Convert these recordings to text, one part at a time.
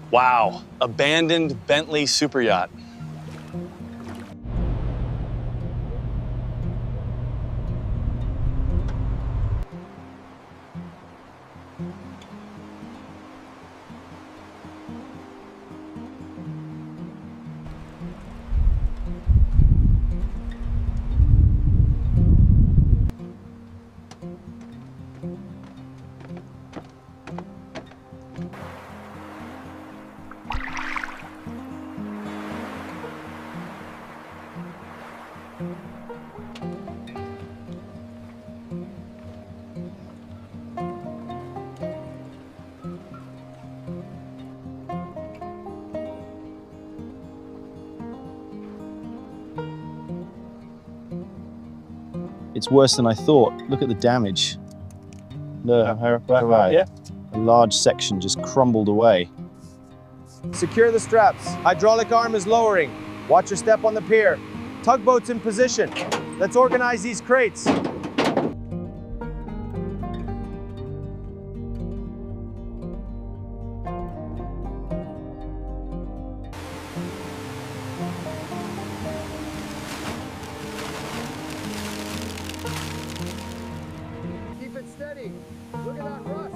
Wow, abandoned Bentley Superyacht. It's worse than I thought. Look at the damage. Look, Yeah. a large section just crumbled away. Secure the straps. Hydraulic arm is lowering. Watch your step on the pier. Tugboat's in position. Let's organize these crates. Keep it steady. Look at that rust.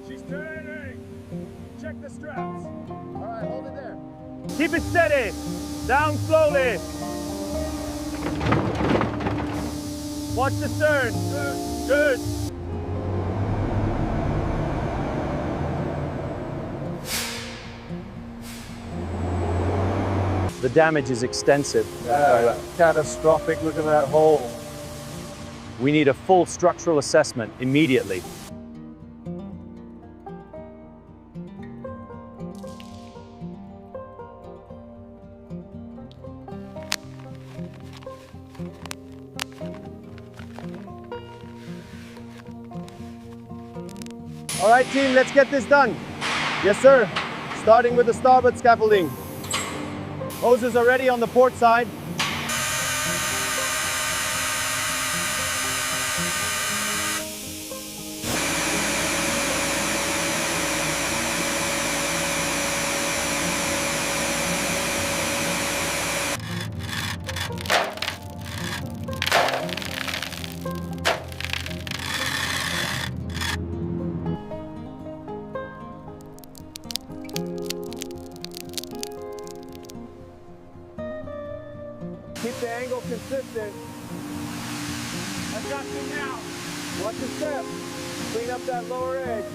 She's turning! Check the straps. All right, hold it there. Keep it steady! Down slowly! Watch the stern. Good. The damage is extensive. Catastrophic. Look at that hole. We need a full structural assessment immediately. All right, team, let's get this done. Yes, sir. Starting with the starboard scaffolding. Hoses are ready on the port side. Keep the angle consistent. Adjusting now. Watch your step. Clean up that lower edge.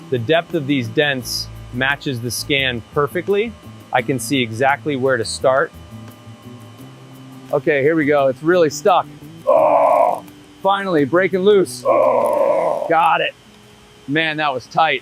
The depth of these dents matches the scan perfectly. I can see exactly where to start. Okay, here we go. It's really stuck. Oh, finally breaking loose. Oh. Got it. Man, that was tight.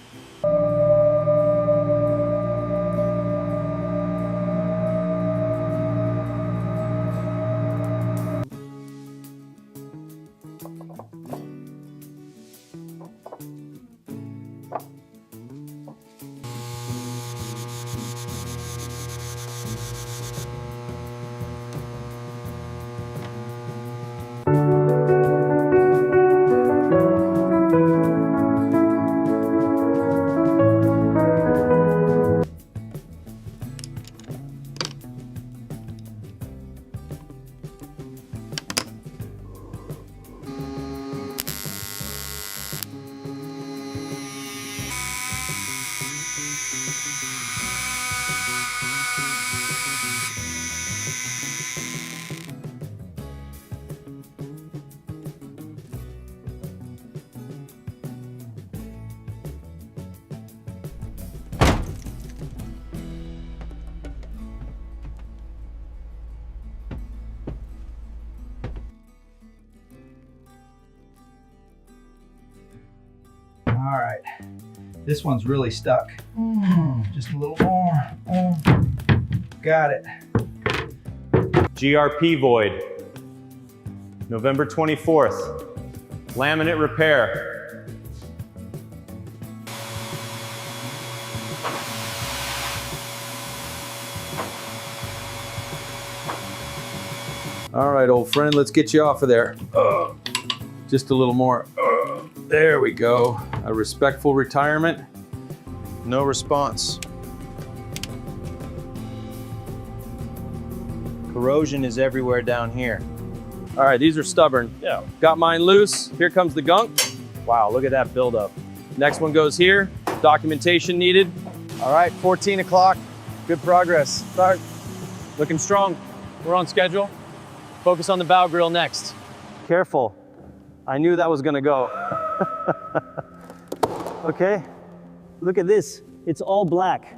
right, this one's really stuck. Just a little more. Got it. GRP void, November 24th. Laminate repair. All right, old friend, let's get you off of there. Just a little more. There we go. A respectful retirement. No response. Corrosion is everywhere down here. All right, these are stubborn. Yeah. Got mine loose. Here comes the gunk. Wow, look at that buildup. Next one goes here. Documentation needed. All right, 14 o'clock. Good progress. Start. Looking strong. We're on schedule. Focus on the bow grill next. Careful. I knew that was gonna go. Okay, look at this. It's all black.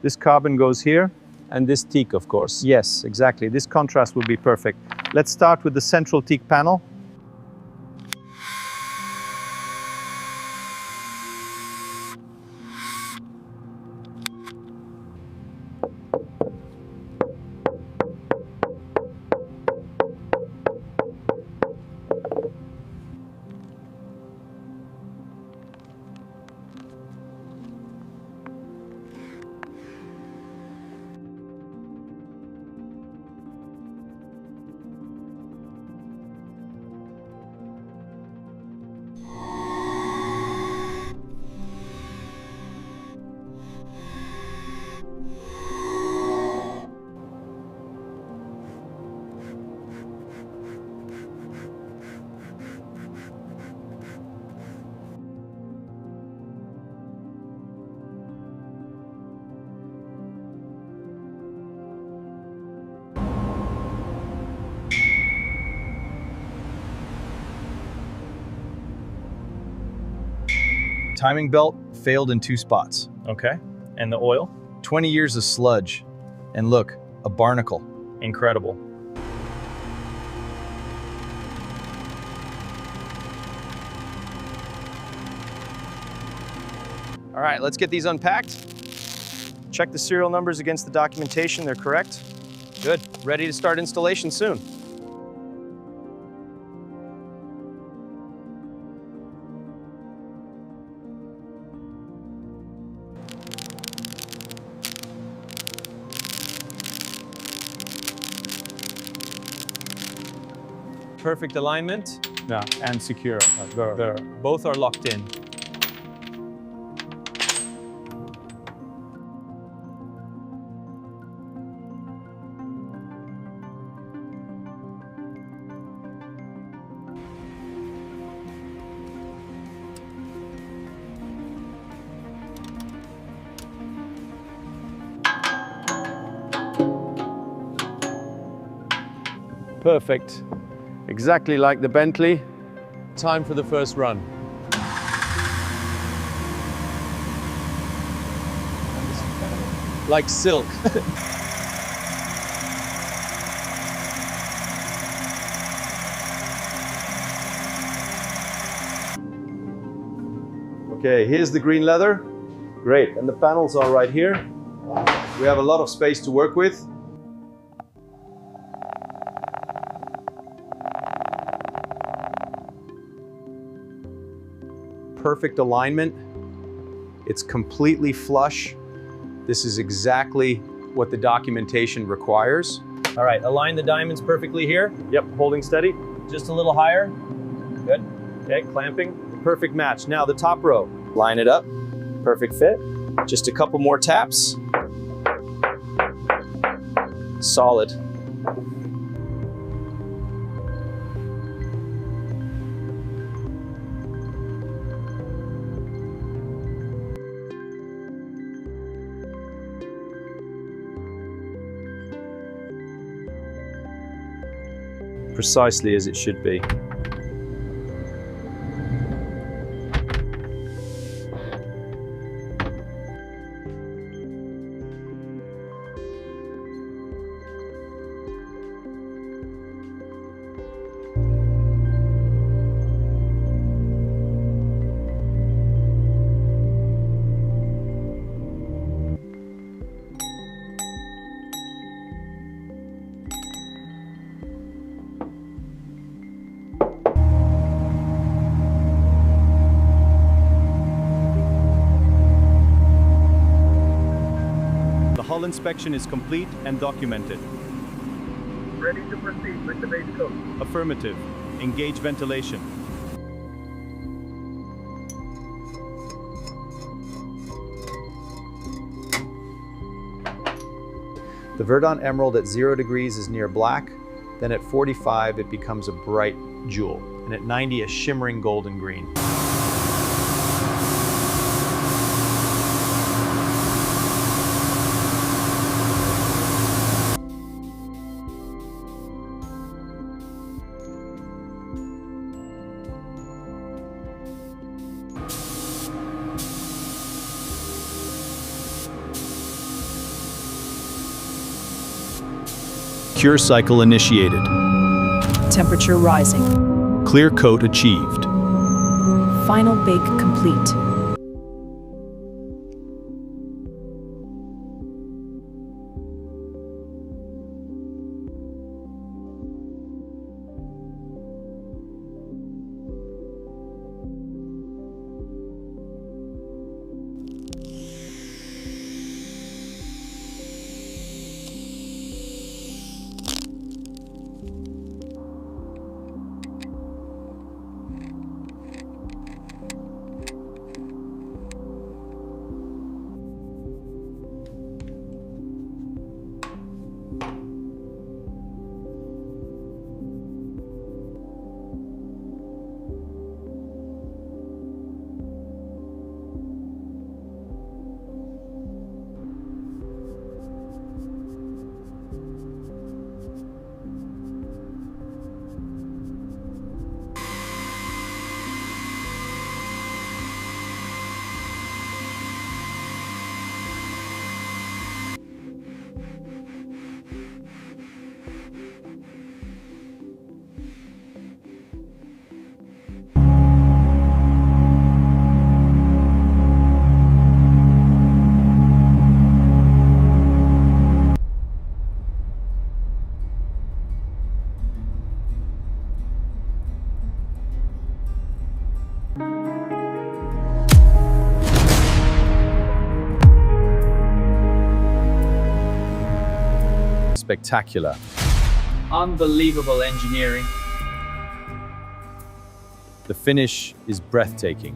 This carbon goes here. And this teak, of course. Yes, exactly. This contrast will be perfect. Let's start with the central teak panel. Timing belt failed in 2 spots. Okay. And the oil? 20 years of sludge. And look, a barnacle. Incredible. All right, let's get these unpacked. Check the serial numbers against the documentation. They're correct. Good, ready to start installation soon. Perfect alignment. Yeah, and secure. Both are locked in. Perfect. Exactly like the Bentley. Time for the first run. Like silk. Okay, here's the green leather. Great, and the panels are right here. We have a lot of space to work with. Perfect alignment. It's completely flush. This is exactly what the documentation requires. All right, align the diamonds perfectly here. Yep, holding steady. Just a little higher. Good. Okay, clamping. Perfect match. Now the top row. Line it up. Perfect fit. Just a couple more taps. Solid. Precisely as it should be. Hull inspection is complete and documented. Ready to proceed with the base coat. Affirmative. Engage ventilation. The Verdant Emerald at 0 degrees is near black, then at 45 it becomes a bright jewel, and at 90 a shimmering golden green. Cure cycle initiated. Temperature rising. Clear coat achieved. Final bake complete. Spectacular. Unbelievable engineering. The finish is breathtaking.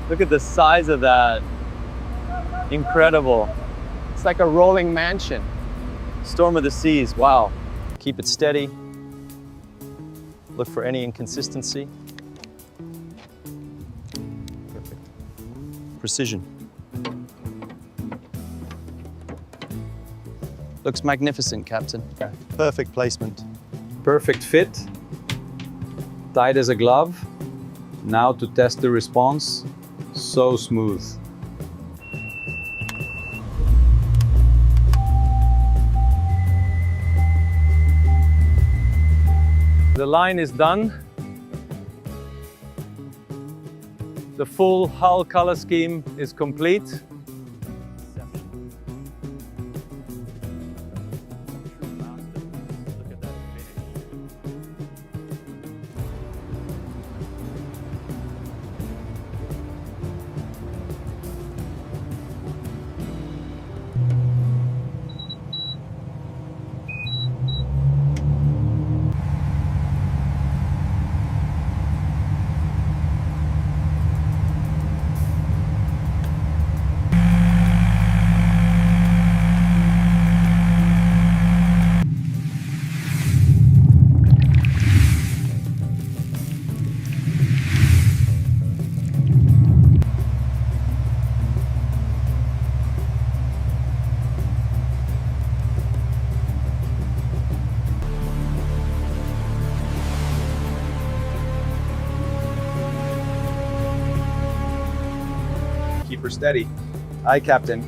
Look at the size of that. Incredible. It's like a rolling mansion. Storm of the seas, wow. Keep it steady. Look for any inconsistency. Perfect. Precision. Looks magnificent, Captain. Perfect placement. Perfect fit. Tight as a glove. Now to test the response. So smooth. The line is done. The full hull color scheme is complete. Keep her steady. Aye, Captain.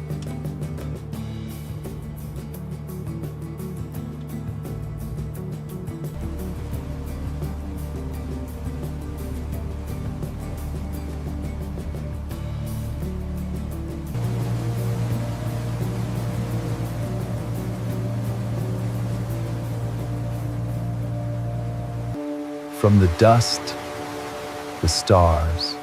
From the dust, the stars,